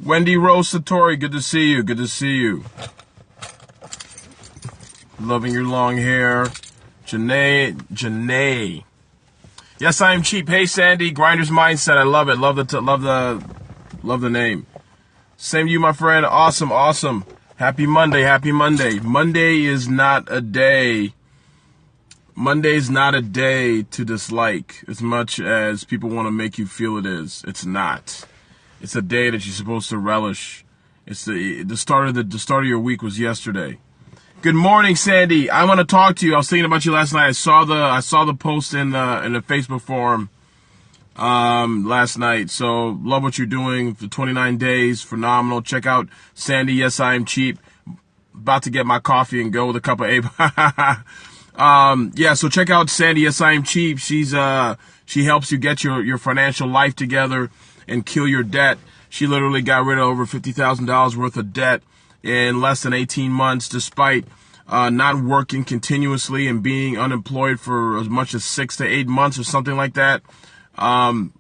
Wendy Rose Satori, good to see you. Good to see you. Loving your long hair. Janae. Yes, I am cheap. Hey, Sandy. Grinder's Mindset. I love it. Love the name. Same to you, my friend. Awesome. Happy Monday. Monday is not a day. Monday's not a day to dislike as much as people want to make you feel it is. It's not. It's a day that you're supposed to relish. It's the start of your week was yesterday. Good morning, Sandy. I want to talk to you. I was thinking about you last night. I saw the post in the Facebook forum last night. So love what you're doing for 29 days. Phenomenal. Check out Sandy. Yes, I am cheap. About to get my coffee and go with a cup of yeah, so check out Sandy. Yes, I am cheap. She helps you get your financial life together and kill your debt. She literally got rid of over $50,000 worth of debt in less than 18 months, despite not working continuously and being unemployed for as much as 6 to 8 months or something like that. And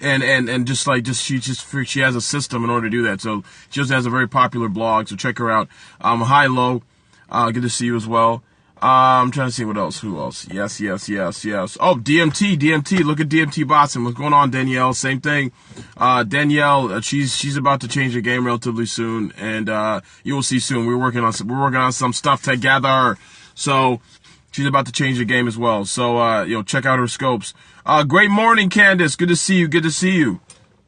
she has a system in order to do that. So she also has a very popular blog. So check her out. Hi, Lo. Good to see you as well. I'm trying to see what else. Who else? Yes. Oh, DMT. Look at DMT Boston. What's going on, Danielle? Same thing. Danielle, she's about to change the game relatively soon, and you will see soon. We're working on some stuff together. So she's about to change the game as well. So check out her scopes. Great morning, Candace. Good to see you.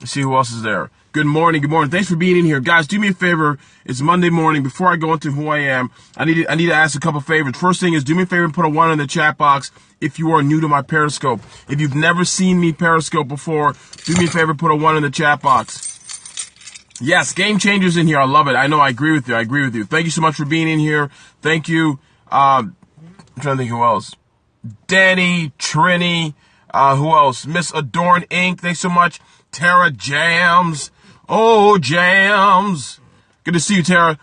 Let's see who else is there. Good morning. Thanks for being in here. Guys, do me a favor. It's Monday morning. Before I go into who I am, I need to ask a couple favors. First thing is, do me a favor and put a 1 in the chat box if you are new to my Periscope. If you've never seen me Periscope before, do me a favor, put a 1 in the chat box. Yes, game changers in here. I love it. I know. I agree with you. Thank you so much for being in here. Thank you. I'm trying to think who else. Danny, Trini, who else? Miss Adorn Inc. Thanks so much. Tara Jams. Oh, Jams. Good to see you, Tara.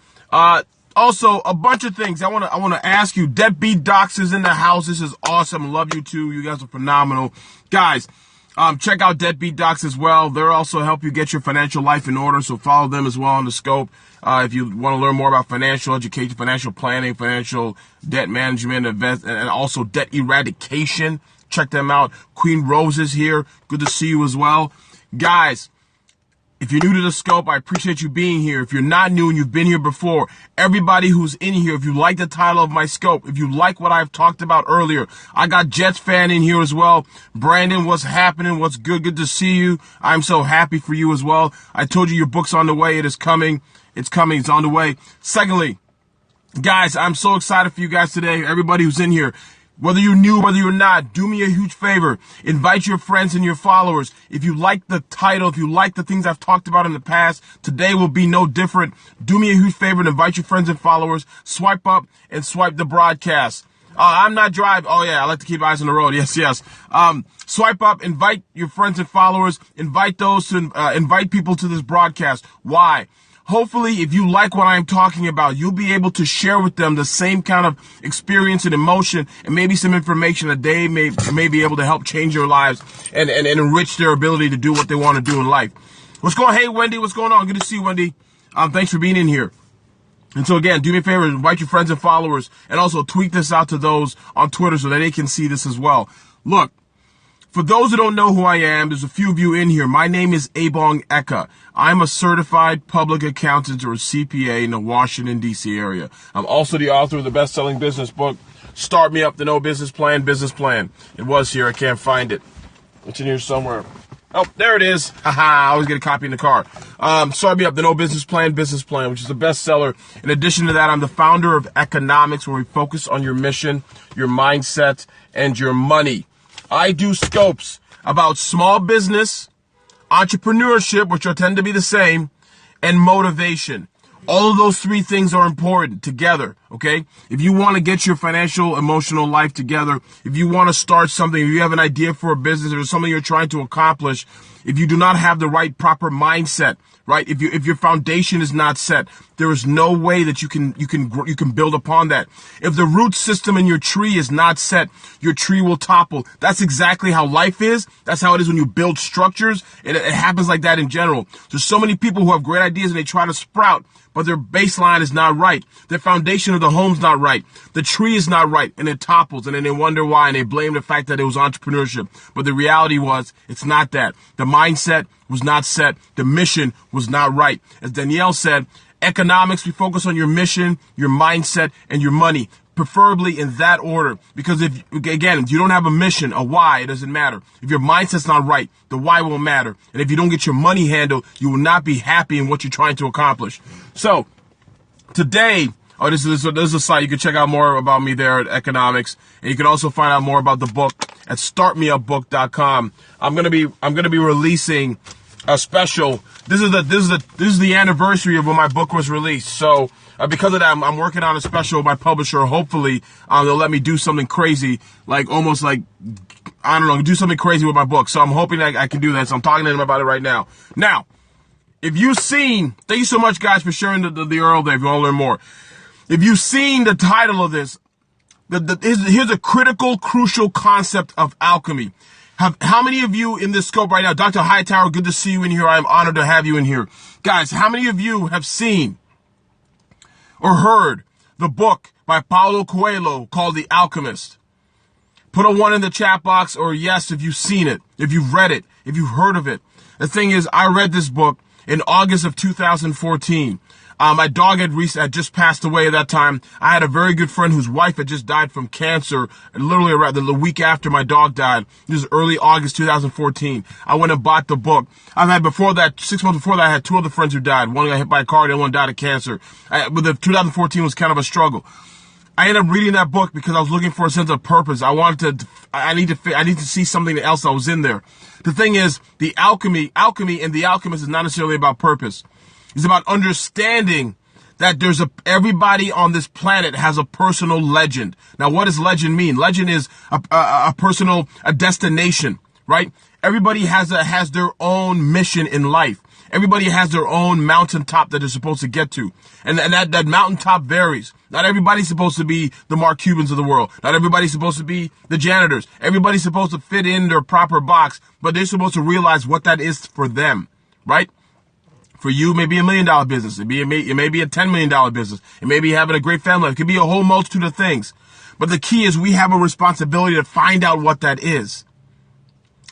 Also, a bunch of things I want to ask you. Deadbeat Docs is in the house. This is awesome. Love you too. You guys are phenomenal. Guys, check out Deadbeat Docs as well. They'll also help you get your financial life in order. So follow them as well on the scope. If you want to learn more about financial education, financial planning, financial debt management, and also debt eradication, check them out. Queen Rose is here. Good to see you as well. Guys, if you're new to the scope, I appreciate you being here. If you're not new and you've been here before, everybody who's in here, if you like the title of my scope, if you like what I've talked about earlier, I got Jets fan in here as well. Brandon, what's happening? What's good? Good to see you. I'm so happy for you as well. I told you your book's on the way. It is coming. It's on the way. Secondly, guys, I'm so excited for you guys today. Everybody who's in here. Whether you're new, whether you're not, do me a huge favor. Invite your friends and your followers. If you like the title, if you like the things I've talked about in the past, today will be no different. Do me a huge favor and invite your friends and followers. Swipe up and swipe the broadcast. I'm not driving. Oh, yeah, I like to keep eyes on the road. Yes. Swipe up, invite your friends and followers. Invite those to invite people to this broadcast. Why? Hopefully, if you like what I'm talking about, you'll be able to share with them the same kind of experience and emotion and maybe some information that they may be able to help change their lives and enrich their ability to do what they want to do in life. Hey, Wendy, what's going on? Good to see you, Wendy. Thanks for being in here. And so again, do me a favor, invite your friends and followers and also tweet this out to those on Twitter so that they can see this as well. Look, for those who don't know who I am, there's a few of you in here. My name is Ebongeka. I'm a certified public accountant or a CPA in the Washington, D.C. area. I'm also the author of the best-selling business book, Start Me Up, The No Business Plan. It was here. I can't find it. It's in here somewhere. Oh, there it is. I always get a copy in the car. Start Me Up, The No Business Plan, which is a bestseller. In addition to that, I'm the founder of Economics, where we focus on your mission, your mindset, and your money. I do scopes about small business, entrepreneurship, which tend to be the same, and motivation. All of those three things are important together. Okay? If you want to get your financial, emotional life together, if you want to start something, if you have an idea for a business or something you're trying to accomplish, if you do not have the right proper mindset, right? If your foundation is not set, there is no way that you can build upon that. If the root system in your tree is not set, your tree will topple. That's exactly how life is. That's how it is when you build structures. It happens like that in general. There's so many people who have great ideas and they try to sprout, but their baseline is not right. Their foundation of the home's not right. The tree is not right, and it topples, and then they wonder why, and they blame the fact that it was entrepreneurship. But the reality was, it's not that. The mindset was not set. The mission was not right. As Danielle said, economics, we focus on your mission, your mindset, and your money, preferably in that order. Because if you don't have a mission, a why, it doesn't matter. If your mindset's not right, the why won't matter. And if you don't get your money handled, you will not be happy in what you're trying to accomplish. So, today, this is a site. You can check out more about me there at economics. And you can also find out more about the book at startmeupbook.com. I'm gonna be releasing a special. This is the anniversary of when my book was released. So because of that, I'm working on a special with my publisher. Hopefully, they'll let me do something crazy, do something crazy with my book. So I'm hoping that I can do that. So I'm talking to them about it right now. Now, if you've seen, thank you so much, guys, for sharing the Earl there. If you want to learn more, if you've seen the title of this, here's a crucial concept of alchemy. How many of you in this scope right now, Dr. Hightower, good to see you in here. I'm honored to have you in here. Guys, how many of you have seen or heard the book by Paulo Coelho called The Alchemist? Put a 1 in the chat box, or yes if you've seen it, if you've read it, if you've heard of it. The thing is, I read this book in August of 2014. My dog had just passed away at that time. I had a very good friend whose wife had just died from cancer, literally around the week after my dog died. This was early August 2014. I went and bought the book. I've had before that, 6 months before that, I had 2 other friends who died. One got hit by a car, the other one died of cancer. But the 2014 was kind of a struggle. I ended up reading that book because I was looking for a sense of purpose. I need to see something else that was in there. The thing is, the alchemy and The Alchemist is not necessarily about purpose. It's about understanding that everybody on this planet has a personal legend. Now, what does legend mean? Legend is a destination, right? Everybody has their own mission in life. Everybody has their own mountaintop that they're supposed to get to. And that mountaintop varies. Not everybody's supposed to be the Mark Cubans of the world. Not everybody's supposed to be the janitors. Everybody's supposed to fit in their proper box, but they're supposed to realize what that is for them, right? For you, it may be $1 million business. It may be a $10 million business. It may be having a great family. It could be a whole multitude of things. But the key is we have a responsibility to find out what that is,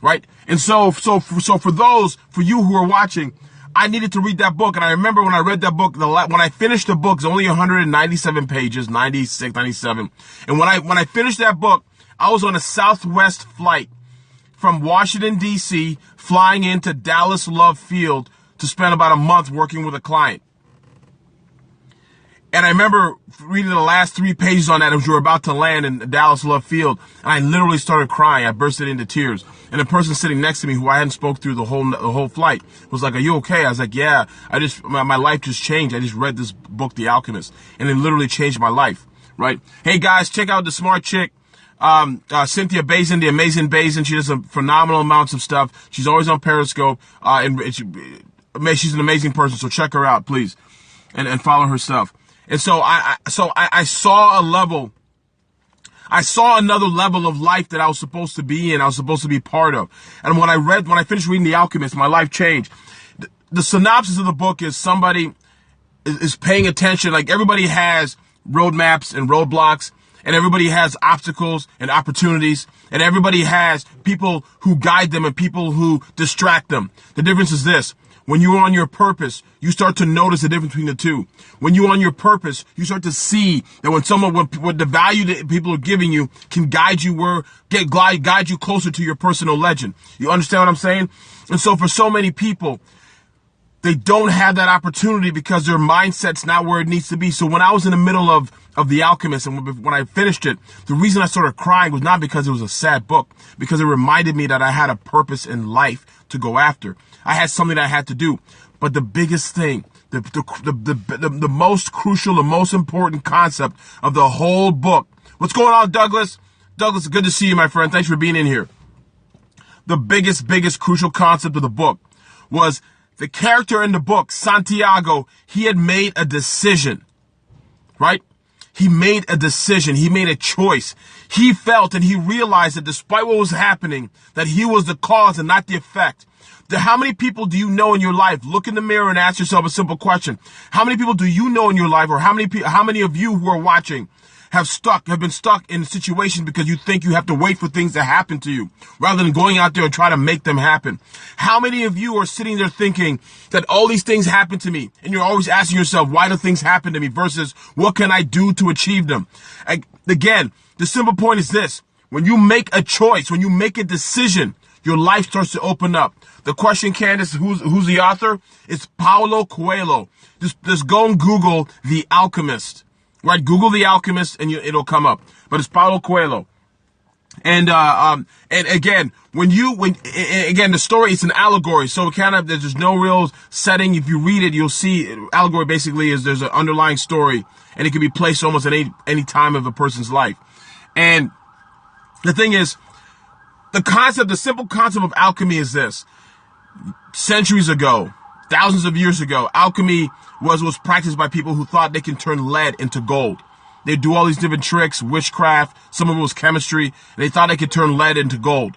right? And so for you who are watching, I needed to read that book. And I remember when I read that book, when I finished the book, it's only 197 pages, 96, 97. And when I finished that book, I was on a Southwest flight from Washington, D.C., flying into Dallas Love Field to spend about a month working with a client. And I remember reading the last 3 pages on that as we were about to land in Dallas Love Field, and I literally started crying. I bursted into tears. And the person sitting next to me, who I hadn't spoke through the whole flight, was like, "Are you okay?" I was like, "Yeah, my life just changed. I just read this book, The Alchemist, and it literally changed my life." Right? Hey guys, check out the smart chick, Cynthia Bazin, the amazing Bazin. She does some phenomenal amounts of stuff. She's always on Periscope, she's an amazing person. So check her out, please, and follow her stuff. And so I saw another level of life that I was supposed to be in, I was supposed to be part of. And when I finished reading The Alchemist, my life changed. The synopsis of the book is somebody is paying attention. Like, everybody has roadmaps and roadblocks, and everybody has obstacles and opportunities, and everybody has people who guide them and people who distract them. The difference is this: when you're on your purpose, you start to notice the difference between the two. When you're on your purpose, you start to see that when the value that people are giving you can guide you guide you closer to your personal legend. You understand what I'm saying? And so for so many people, they don't have that opportunity because their mindset's not where it needs to be. So when I was in the middle of The Alchemist, and when I finished it, the reason I started crying was not because it was a sad book, because it reminded me that I had a purpose in life to go after. I had something that I had to do. But the biggest thing the most crucial, the most important concept of the whole book. What's going on, Douglas? Douglas, good to see you, my friend. Thanks for being in here. The biggest crucial concept of the book was the character in the book, Santiago. He had made a decision, right? He made a decision. He made a choice. He felt and he realized that despite what was happening, that he was the cause and not the effect. How many people do you know in your life? Look in the mirror and ask yourself a simple question. How many people do you know in your life, or how many of you who are watching have been stuck in situations because you think you have to wait for things to happen to you rather than going out there and try to make them happen? How many of you are sitting there thinking that all these things happen to me, and you're always asking yourself, why do things happen to me, versus what can I do to achieve them? Again, the simple point is this: when you make a choice, when you make a decision, your life starts to open up. The question, Candace, who's the author? It's Paulo Coelho. Just go and Google The Alchemist. Right, Google The Alchemist and it'll come up. But it's Paulo Coelho. And again, again, the story, it's an allegory. So there's no real setting. If you read it, you'll see allegory basically is there's an underlying story, and it can be placed almost at any time of a person's life. And the thing is, the simple concept of alchemy is this. Centuries ago, thousands of years ago, alchemy was practiced by people who thought they can turn lead into gold. They do all these different tricks, witchcraft, some of it was chemistry, and they thought they could turn lead into gold,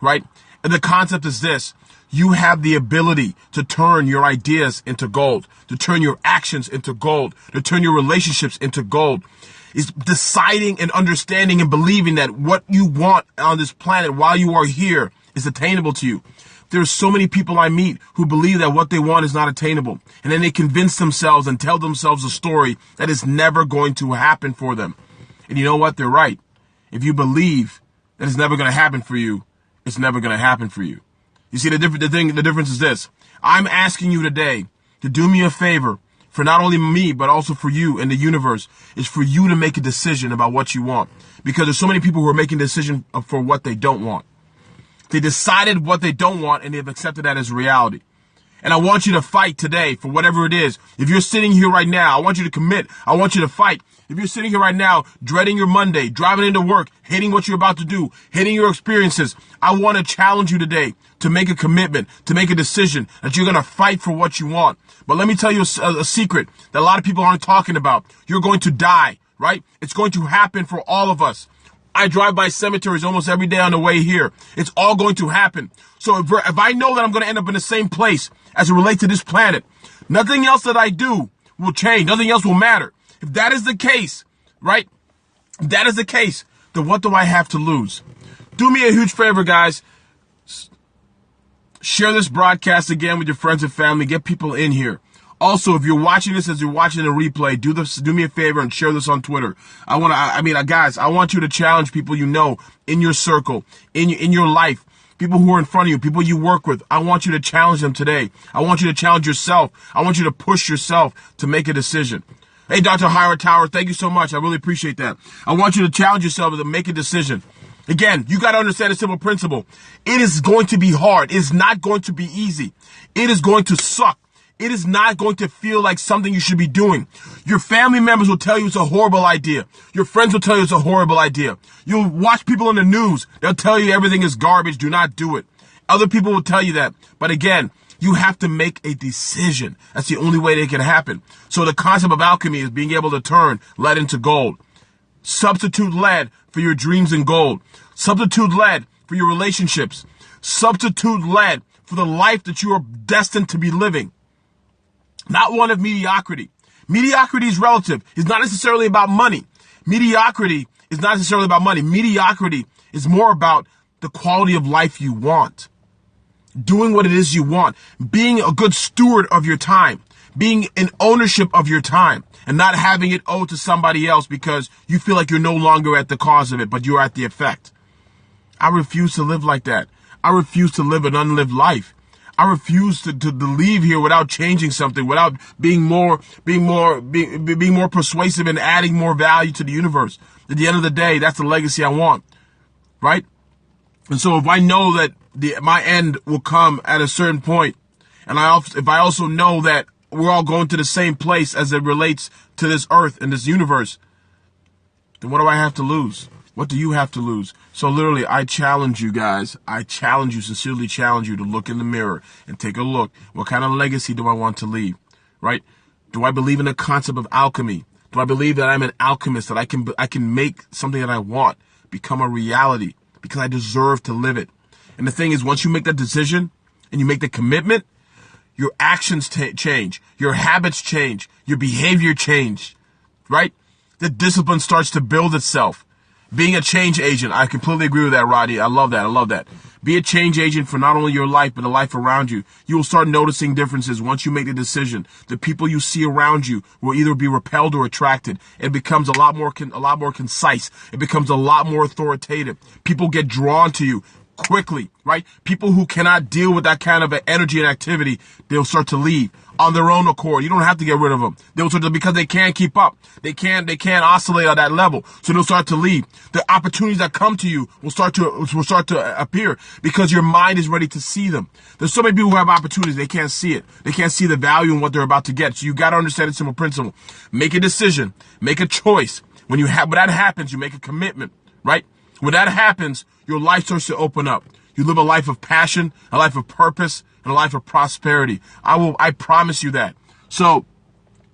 right? And the concept is this: you have the ability to turn your ideas into gold, to turn your actions into gold, to turn your relationships into gold. It's deciding and understanding and believing that what you want on this planet while you are here is attainable to you. There's so many people I meet who believe that what they want is not attainable. And then they convince themselves and tell themselves a story that is never going to happen for them. And you know what? They're right. If you believe that it's never going to happen for you, it's never going to happen for you. You see, the difference is this. I'm asking you today to do me a favor, for not only me, but also for you and the universe, is for you to make a decision about what you want. Because there's so many people who are making decisions for what they don't want. They decided what they don't want, and they've accepted that as reality. And I want you to fight today for whatever it is. If you're sitting here right now, I want you to commit. I want you to fight. If you're sitting here right now, dreading your Monday, driving into work, hating what you're about to do, hating your experiences, I want to challenge you today to make a commitment, to make a decision that you're going to fight for what you want. But let me tell you a secret that a lot of people aren't talking about. You're going to die, right? It's going to happen for all of us. I drive by cemeteries almost every day on the way here. It's all going to happen. So if I know that I'm going to end up in the same place as it relates to this planet, nothing else that I do will change. Nothing else will matter. If that is the case, right? If that is the case, then what do I have to lose? Do me a huge favor, guys. Share this broadcast again with your friends and family. Get people in here. Also, if you're watching this as you're watching a replay, do me a favor and share this on Twitter. Guys, I want you to challenge people you know in your circle, in your life, people who are in front of you, people you work with. I want you to challenge them today. I want you to challenge yourself. I want you to push yourself to make a decision. Hey, Dr. Howard Tower, thank you so much. I really appreciate that. I want you to challenge yourself to make a decision. Again, you got to understand a simple principle. It is going to be hard. It is not going to be easy. It is going to suck. It is not going to feel like something you should be doing. Your family members will tell you it's a horrible idea. Your friends will tell you it's a horrible idea. You'll watch people in the news. They'll tell you everything is garbage. Do not do it. Other people will tell you that. But again, you have to make a decision. That's the only way that it can happen. So the concept of alchemy is being able to turn lead into gold. Substitute lead for your dreams in gold. Substitute lead for your relationships. Substitute lead for the life that you are destined to be living. Not one of mediocrity. Mediocrity is relative. It's not necessarily about money. Mediocrity is not necessarily about money. Mediocrity is more about the quality of life you want. Doing what it is you want. Being a good steward of your time. Being in ownership of your time. And not having it owed to somebody else because you feel like you're no longer at the cause of it, but you're at the effect. I refuse to live like that. I refuse to live an unlived life. I refuse to leave here without changing something, without being more persuasive and adding more value to the universe. At the end of the day, that's the legacy I want, right? And so if I know that my end will come at a certain point, and if I also know that we're all going to the same place as it relates to this earth and this universe, then what do I have to lose? What do you have to lose? So literally, I challenge you guys. I challenge you, sincerely challenge you to look in the mirror and take a look. What kind of legacy do I want to leave, right? Do I believe in the concept of alchemy? Do I believe that I'm an alchemist, that I can make something that I want become a reality because I deserve to live it? And the thing is, once you make that decision and you make the commitment, your actions change, your habits change, your behavior change, right? The discipline starts to build itself. Being a change agent, I completely agree with that, Roddy. I love that. I love that. Be a change agent for not only your life, but the life around you. You will start noticing differences once you make the decision. The people you see around you will either be repelled or attracted. It becomes a lot more concise. It becomes a lot more authoritative. People get drawn to you quickly, right? People who cannot deal with that kind of energy and activity, they'll start to leave on their own accord. You don't have to get rid of them. They'll start to, because they can't keep up. They can't oscillate at that level. So they'll start to leave. The opportunities that come to you will start to appear because your mind is ready to see them. There's so many people who have opportunities, they can't see it. They can't see the value in what they're about to get. So you got to understand a simple principle. Make a decision. Make a choice. When that happens, you make a commitment, right? When that happens, your life starts to open up. You live a life of passion, a life of purpose, and a life of prosperity. I promise you that. So,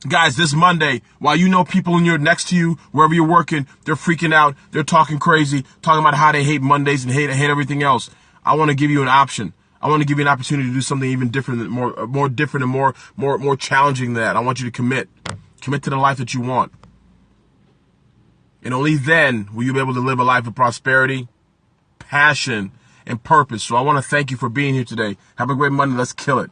guys, this Monday, while you know people next to you, wherever you're working, they're freaking out, they're talking crazy, talking about how they hate Mondays and hate everything else, I want to give you an option. I want to give you an opportunity to do something even different, more different and more challenging than that. I want you to commit to the life that you want. And only then will you be able to live a life of prosperity, passion, and purpose. So I want to thank you for being here today. Have a great Monday. Let's kill it.